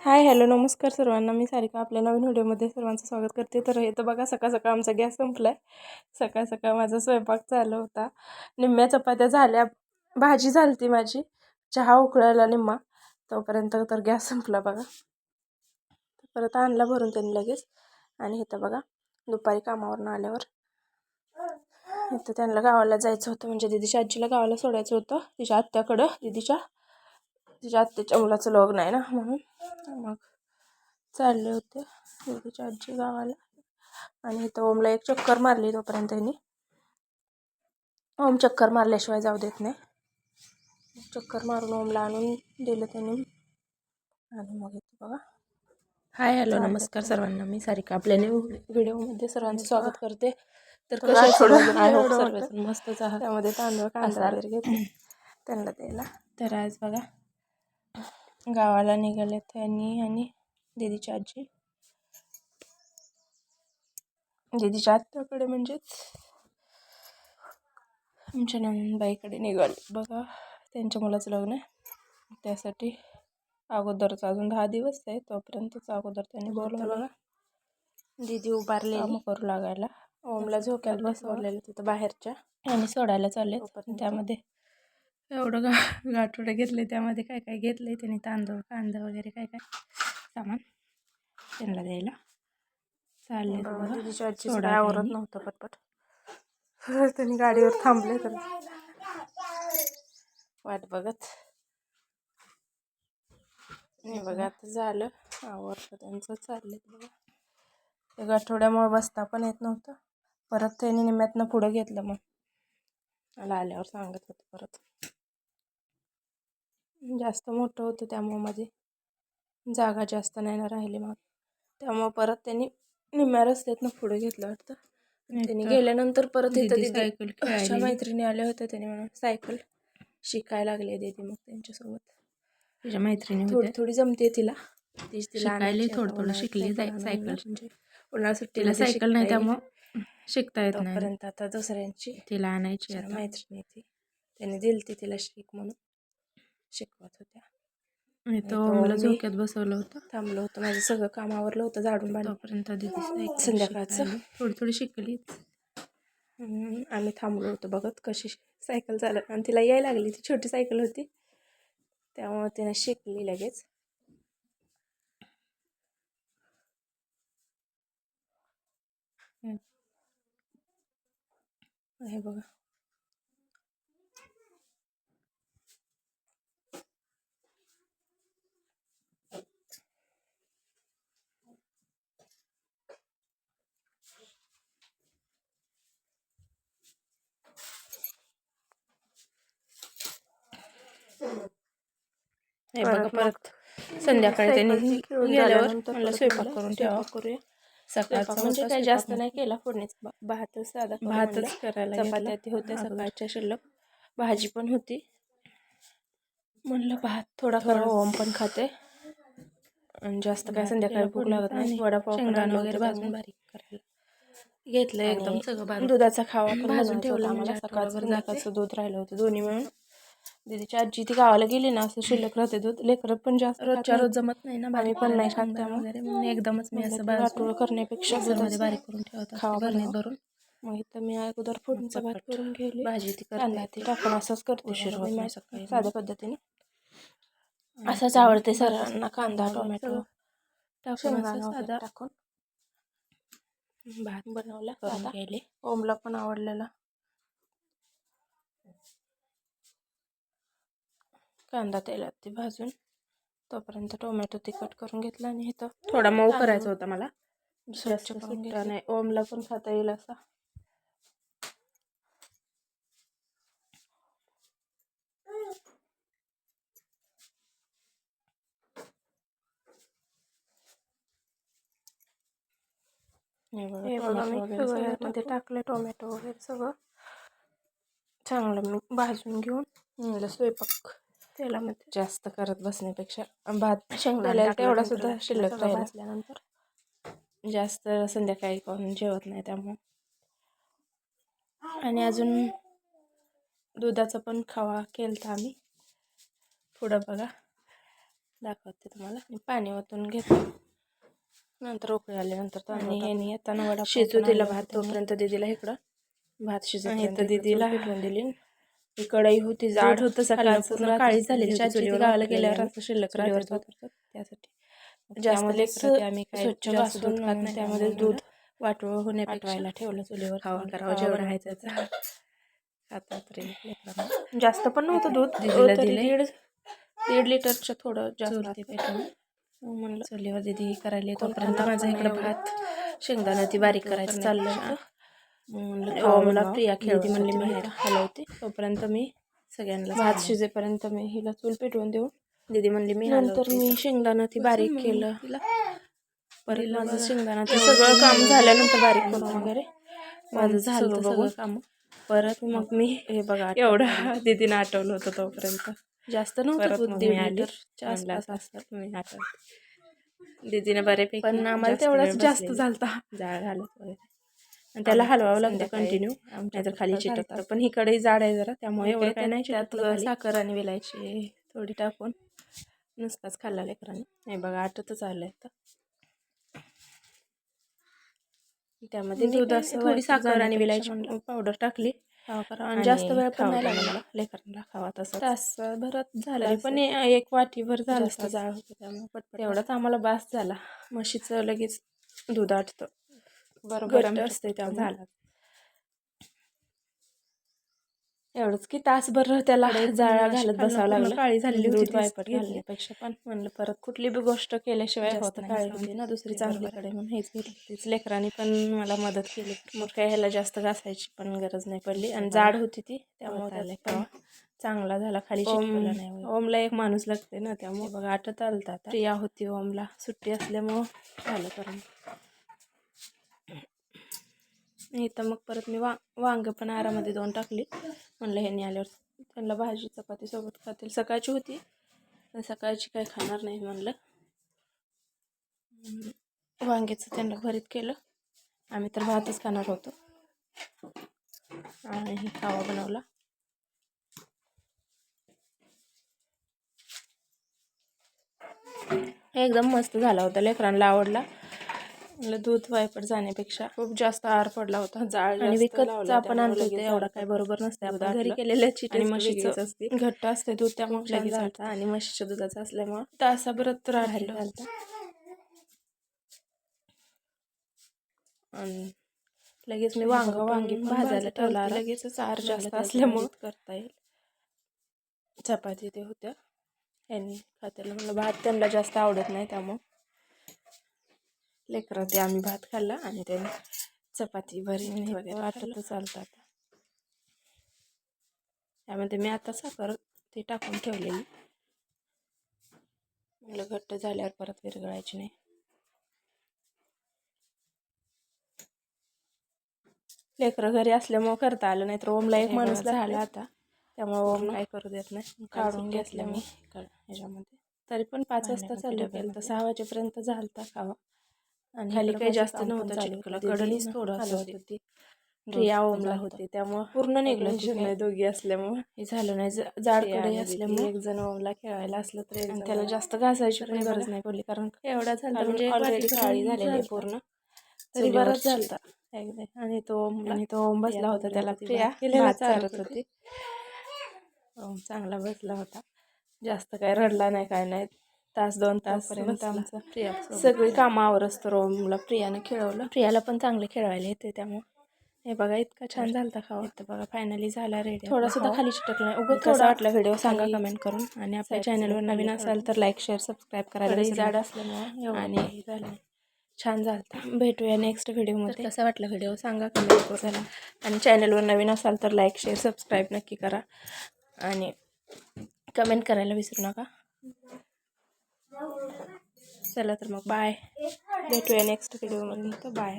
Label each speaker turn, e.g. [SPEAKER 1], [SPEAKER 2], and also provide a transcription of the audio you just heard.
[SPEAKER 1] Hi hello नमस्कार सर्वांना. मी सारिका आपल्या नवीन व्हिडिओमध्ये सर्वांचं स्वागत करते. तर हे तर बघा सकाळ सकाळ आमचा गॅस संपलाय. सकाळ सकाळ माझा स्वयंपाक चालू होता. निम्म्या चपात्या झाल्या, भाजी झालती माझी, चहा उकळायला निम्मा, तोपर्यंत तर गॅस संपला बघा. परत आणला भरून त्यांनी लगेच. आणि इथं बघा दुपारी कामावरून आल्यावर इथं त्यांना गावाला जायचं होतं, म्हणजे दिदीच्या आजीला गावाला सोडायचं होतं तिच्या आत्याकडं. तिच्या आत्याच्या मुलाचं लग्न आहे ना, म्हणून मग चालले होते दिदीच्या आजी गावाला. आणि इथं ओमला एक चक्कर मारली, तोपर्यंत त्यांनी ओम चक्कर मारल्याशिवाय जाऊ देत नाही. चक्कर मारून ओमला आणून दिलं त्यांनी. आणि मग इथं बघा हाय हॅलो नमस्कार सर्वांना. मी सारिका आपल्या व्हिडिओमध्ये सर्वांचं स्वागत करते. तर कशा सर्वजण आय होप सर्वजण मस्तच आहात. त्यामध्ये तांदूळ कांदा वगैरे घेतले त्यांना द्यायला. तर आज बघा गावाला निघाले त्यांनी आणि दीदीची आजी. दीदीच्या आत्याकडे म्हणजेच आमच्या नंदबाईकडे निघाले बघा. त्यांच्या मुलाचं लग्न आहे, त्यासाठी अगोदरच अजून 10 दिवस आहे, तोपर्यंतच अगोदर त्यांनी बोलवलं बघा. दीदी उभारलेली काम करू लागायला. ओमला झोक्यात बसवलेलं तिथं बाहेरच्या आणि सोडायला चालले. त्यामध्ये एवढं गाठोडे घेतले, त्यामध्ये काय काय घेतले त्यांनी, तांदूळ कांदा वगैरे काय काय सामान त्यांना द्यायला चालले. दीदीच्या आजीचं काय आवरत नव्हतं पटपट. त्यांनी गाडीवर थांबले तर वाट बघत. नाही बघा आता झालं आवरतं त्यांचं, चालले बघा. त्या गाठोड्यामुळे बसता पण येत नव्हतं. परत त्यांनी निम्म्यातनं पुढं घेतलं. मग मला आल्यावर सांगत होतं परत जास्त मोठं होतं, त्यामुळे मध्ये जागा जास्त नाही ना राहिली. मग त्यामुळं परत त्यांनी निम्म्या रस्त्यातनं पुढे घेतलं वाटतं. त्यांनी गेल्यानंतर परत इथं दीदीच्या मैत्रिणी आल्या होत्या. त्यांनी म्हणून सायकल शिकायला लागले दीदी. मग त्यांच्यासोबत तिच्या मैत्रिणी थोडी थोडी जमते तिला. तिला थोडं थोडं शिकली सायकल. म्हणजे उन्हाळ्या सुट्टीला सायकल नाही त्यामुळं शिकता येत नाही. तोपर्यंत आता दुसऱ्यांची तिला आणायची मैत्रिणी ती त्यांनी दिलती तिला शिक म्हणून शिकवत होत्या. ओमला झोक्यात बसवलं होतं, थांबलं होतं. माझं सगळं काम आवरलं होतं, झाडून बांधलं. तोपर्यंत दीदी संध्याकाळचं थोडी थोडी शिकली. आम्ही थांबलो होतो बघत कशी सायकल चालत. आणि तिला यायला लागली, ती छोटी सायकल होती त्यामुळे तिने शिकली लगेच. हे बघा हे बघा. परत संध्याकाळी त्यांनी गेल्यावर मला स्वयंपाक करून ठेवा करूया. सकाळचं म्हणजे काय जास्त नाही केला, फोडणीचा भातच साधा भातच करायला. चपात्या ती होत्या सकाळच्या शिल्लक, भाजी पण होती. म्हणलं भात थोडा करा, ओम पण खाते. आणि जास्त काय संध्याकाळी भूक लागत नाही. वडापाव शेंगदाणा वगैरे भाजून बारीक करायला घेतलं एकदम सगळं. दुधाचा खावा पण भाजून ठेवला. आम्हाला सकाळचं संध्याकाळचं दूध राहिलं होतं दोन्ही मिळून. दीदीची आजी ती गावाला गेली ना, असं शिल्लक राहते दूध. लेकरं पण जास्त रोजच्या रोज जमत नाही ना, आम्ही पण नाही खात त्यामुळे म्हणून एकदमच मी असं वाटोळं करण्यापेक्षा दुधामध्ये बारीक करून ठेवत खावा भरणीत भरून. मग इथं मी अगोदर फोडणीचा भात करून घेवली, भाजी ती कांदा ती टाकून असंच करते शिरवत सकाळी साध्या पद्धतीने. असंच आवडते सर्वांना, कांदा टोमॅटो टाकून असं साधा टाकून भात बनवला करून घ्यायले. ओमला पण आवडलेला. कांदा तेलात ते भाजून, तोपर्यंत टोमॅटो ते कट करून घेतला. आणि इथं थोडा मऊ करायचा होता मला, स्वच्छ करून घेतला. नाही ओमला पण खाता येईल असा. हे बघा मी सगळं यामध्ये टाकलं, टोमॅटो वगैरे सगळं चांगलं मी भाजून घेऊन स्वयंपाक तेलामध्ये जास्त करत बसण्यापेक्षा भात शेंगदाणा तेवढा सुद्धा शिल्लक भाजल्यानंतर जास्त संध्याकाळी कोण जेवत नाही त्यामुळे. आणि अजून दुधाचा पण खवा केलता आम्ही पुढं बघा. दाखवते तुम्हाला. पाणी ओतून घेतो, नंतर उकळी आल्यानंतर आणि हे नाही येताना वडा शिजू दिला भात. तोपर्यंत दीदीला इकडं भात शिजत दीदीला पेटवून दिली. ही कढई होती जाड, होतं सकाळचं, काळी झालेली होती. गावाला गेल्यावर असं शिल्लक राहते त्यासाठी जास्त लेकरं आम्ही काय स्वच्छ घासून त्यामध्ये दूध वाटून होण्यापेक्षा ठेवलं चुलीवर. खावा करावं जेवढं आहे त्याचं. आता तरी जास्त पण नव्हतं दूध, दीदीला 1.5 लिटरच्या थोडं जास्त पेटवून म्हणलं चुलीवर दीदी करायला. तोपर्यंत माझा इकडं भात शेंगदाणा ती बारीक करायचं चाललं होतं. म्हणलं ओमला प्रिया खेळती म्हणली मी हलवते, तोपर्यंत मी सगळ्यांना भात शिजेपर्यंत मी हिला चूल पेटवून देऊन दीदी म्हणली मी नंतर मी शेंगदाणा ती बारीक केलं. परत माझं शेंगदाणा सगळं काम झाल्यानंतर बारीक करून वगैरे माझं झालं सगळं काम. परत मग मी हे बघा एवढं दीदीनं आठवलं होतं तोपर्यंत जास्त नव्हतं दूध, 1.5 लिटरच्या आसपास असतात मी आठवते. दीदीने बऱ्यापैकी पण आम्हाला तेवढाच जास्त झालता जाळ घालत वगैरे. आणि त्याला हलवावं लागतं कंटिन्यू, नाहीतर खाली चिटकतं. पण ही कढई जाड आहे जरा, त्यामुळे एवढं काही नाही चिटकलं. साखर आणि विलायची थोडी टाकून नुसताच खाल्ला लेकरांनी. हे बघा आटतच आलं आता. त्यामध्ये दूध असं थोडी साखर आणि विलायची पावडर टाकली आणि जास्त वेळ पण नाही लागला लेकरांना खावा. तसं तासभरात झालं, पण 1 वाटीभर झालं असतं जाळ होतं, त्यामुळे पटपट एवढाच आम्हाला बास झाला. म्हशीचं लगेच दूध आटतं बरोबर असते त्यामुळे झालं एवढंच की तासभर त्याला जाळा घालत बसावं लागलं. काळी झालेली होती वायपट घालण्यापेक्षा, पण म्हणलं परत कुठली बी गोष्ट केल्याशिवाय होत काळी होती ना. दुसरी चांगलीकडे म्हणून हेच घेतली. तीच लेकरांनी पण मला मदत केली, मग काय ह्याला जास्त घासायची पण गरज नाही पडली. आणि जाड होती ती त्यामुळे पण चांगला झाला, खाली चिटकला नाही. ओमला एक माणूस लागते ना, त्यामुळे बघा आटत आलता. प्रिया होती ओमला सुट्टी असल्यामुळं झालं करून. इथं मग परत मी वांग पण आरामध्ये 2 टाकली. म्हणलं ह्यांनी आल्यावर त्यांना भाजी चपाती सोबत खातील. सकाळची होती पण सकाळची काही खाणार नाही म्हणलं. वांग्याचं त्यांना भरीत केलं. आम्ही तर भातच खाणार होतो आणि खावा बनवला. एकदम मस्त झाला होता, लेकरांना आवडला. दूध वायपट जाण्यापेक्षा खूप जास्त आर पडला होता. जाळ आणि विकतचा आपण आणतो ते एवढा काय बरोबर नसते. आपण घरी केलेल्याची आणि म्हशीचं असते घट्ट असते दूध, त्यामुळे लगेच जातं. आणि म्हशीच्या दुधाचं असल्यामुळं तासाभरात राहिलं घालतं. आणि लगेच मी वांगी भाजायला ठेवला. लगेचच आर जास्त असल्यामुळं करता येईल. चपाती ते होत्या यांनी खात्याला, म्हणलं भात त्यांना जास्त आवडत नाही त्यामुळं लेकरं ते आम्ही भात खाल्ला आणि त्याने चपाती भरीत वगैरे वाटतं चालतात. त्यामध्ये मी आता साखर ते टाकून ठेवलेली, म्हणलं घट्ट झाल्यावर परत विरघळायची नाही. लेकरं घरी असल्यामुळं करता आलं नाही, तर ओमला एक माणूस झाला आता, त्यामुळे ओम काय करू देत नाही. काढून घेतलं मी ह्याच्यामध्ये. तरी पण 5 वाजता चालू केलं तर 6 वाजेपर्यंत झालता खावा. आणि खाली काही जास्त नव्हतं चिटकलं, कडणीच थोडं असं होती. प्रिया ओमला होते त्यामुळं पूर्ण निघलं नाही. दोघी असल्यामुळं हे झालं नाही. जाड कढई असल्यामुळे एक जण ओमला खेळायला असलं तर त्याला जास्त घासायची पण गरज नाही पडली, कारण एवढा झाला म्हणजे ऑलरेडी काळी झालेली पूर्ण, तरी बरंच झालता एकदा. आणि तो ओम बसला होता, त्याला प्रिया भात चारत होती. ओम चांगला बसला होता, जास्त काय रडला नाही काय नाही. 1-2 तासपर्यंत आमचं प्रिया सगळी कामं आवरस तर ओमला प्रियानं खेळवलं. प्रियाला पण चांगले खेळवायला येते त्यामुळे. हे बघा इतका छान झालता खावा. इथं बघा फायनली झाला रेडी. थोडा सुद्धा खाली चिटकला नाही. उगाच कसा वाटला व्हिडिओ सांगा कमेंट करून. आणि आपल्या चॅनलवर नवीन असाल तर लाईक शेअर सबस्क्राईब करायला जाड असल्यामुळे. आणि छान झालं. भेटूया नेक्स्ट व्हिडिओमध्ये. कसा वाटला व्हिडिओ सांगा कमेंट करून. आणि चॅनलवर नवीन असाल तर लाईक शेअर सबस्क्राईब नक्की करा आणि कमेंट करायला विसरू नका. चला तर मग बाय, भेटूया नेक्स्ट व्हिडिओमध्ये. तर बाय.